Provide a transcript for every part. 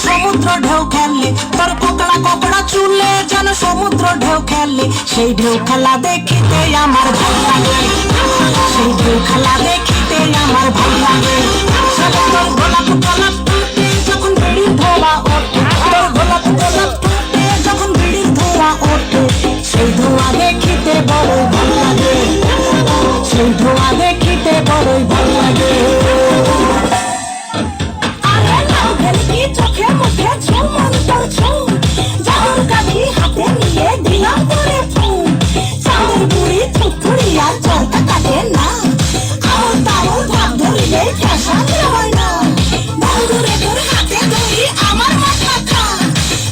সমুদ্র ঢেউ খেললে, তোর কোকড়া কোকড়া চুলে যেন সমুদ্র ঢেউ খেললে। সেই ঢেউ খেলা দেখিতে আমার ভাল লাগে, সেই ঢেউ খেলা দেখিতে আমার ভাল লাগে। তোর গোলাপ গোলাপ ফুটে যখন বিড়ির ধোয়া ওঠে, তোর গোলাপ গোলাপ ফুটে যখন বিড়ির ধোয়া ওঠে, সেই ধোয়া দেখিতে বড়ই ভাল লাগে, সেই ধোয়া দেখিতে বড়ই ভাল লাগে। চোখে মুখে ঝুমন তোর ঝুম, জাদুর কাঠি হাতে নিয়ে দিলাম তোরে ফুল। চাঁদের বুড়ি থুথুড়িয়া চলতে কাটে না, আমল তামল ভাব ধরিলে ফ্যাশন হয় না। বন্ধুরে তোর হাতে ধরি আমার মাথা খা,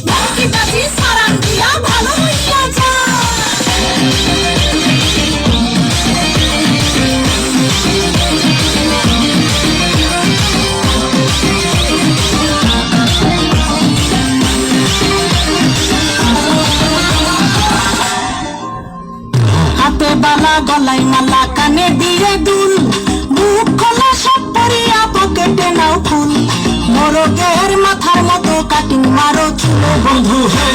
বাকি বাকি সারান দিয়া ভালো হইয়া যা। হাতে বালা গলায় মালা কানে দিয়ে দুল, বুক খোলা সব পরিয়া পকেটে নাও ফুল। মোরগের মাথার মতো কাটিং মারো চুলো বন্ধু হে।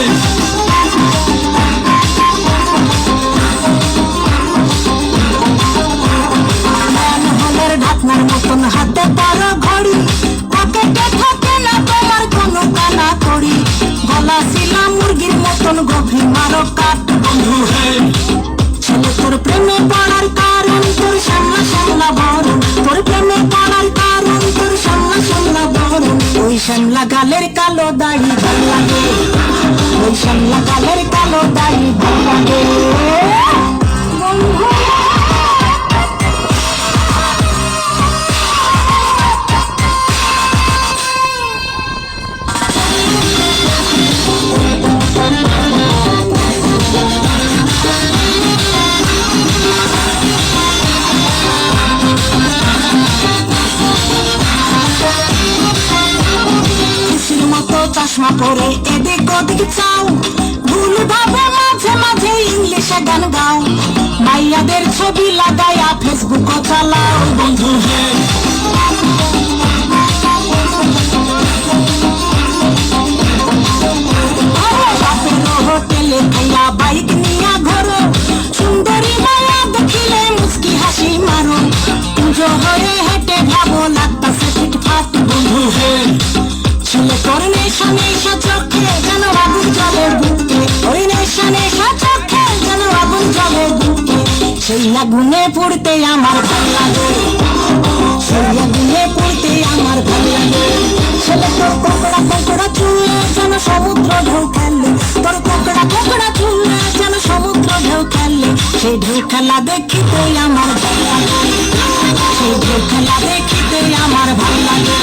হলের ঢাকনার মতন হাতে পারো ঘড়ি, পকেটে থাকে না তোমার কোনো কানা করি। গলা শিলা মুরগির মতন গভীর মারো কাট বন্ধু হে। ছেলে তোর প্রেমে পড়ার কারণ তোর সামনা সামনা বরণ, তোর প্রেমে পড়ার কারণ তোর সামনা সামনা বরণ। ওই শ্যামলা গালের কালো দাড়ি ভাল লাগে, ওই শ্যামলা গালের কালো দাড়ি ভাল লাগে। চশমা পরে এদিক ওদিক চাও, ভুল ভাবে মাঝে মাঝে ইংলিশে গান গাও। মাইয়াদের ছবি লাগাইয়া ফেসবুক চালাও বন্ধু হে। হোটেলে খাইয়া বাইক নিয়া ঘোরো, সুন্দরী মায়া দেখিলে মুস্কি হাসি মারো। পুজো হয়ে হেঁটে ভাবো লাগতাছে ফিটফাট বন্ধু হে। ছেলে তোর নেশা নেশা চোখে যেন আগুন জ্বলে বুকে, ওই নেশা নেশা চোখে যেন আগুন জ্বলে বুকে। সেই আগুনে পড়তে আমার ভাল লাগে, সেই আগুনে পড়তে আমার ভাল লাগে। ছেলে তোর কোকড়া কোকড়া চুলে যেন সমুদ্র ঢেউ খেললে, তোর কোকড়া কোকড়া চুলে যেন সমুদ্র ঢেউ খেললে। সেই ঢেউ খেলা দেখিতে আমার ভাল লাগে, সেই ঢেউ খেলা দেখিতে আমার ভাল লাগে।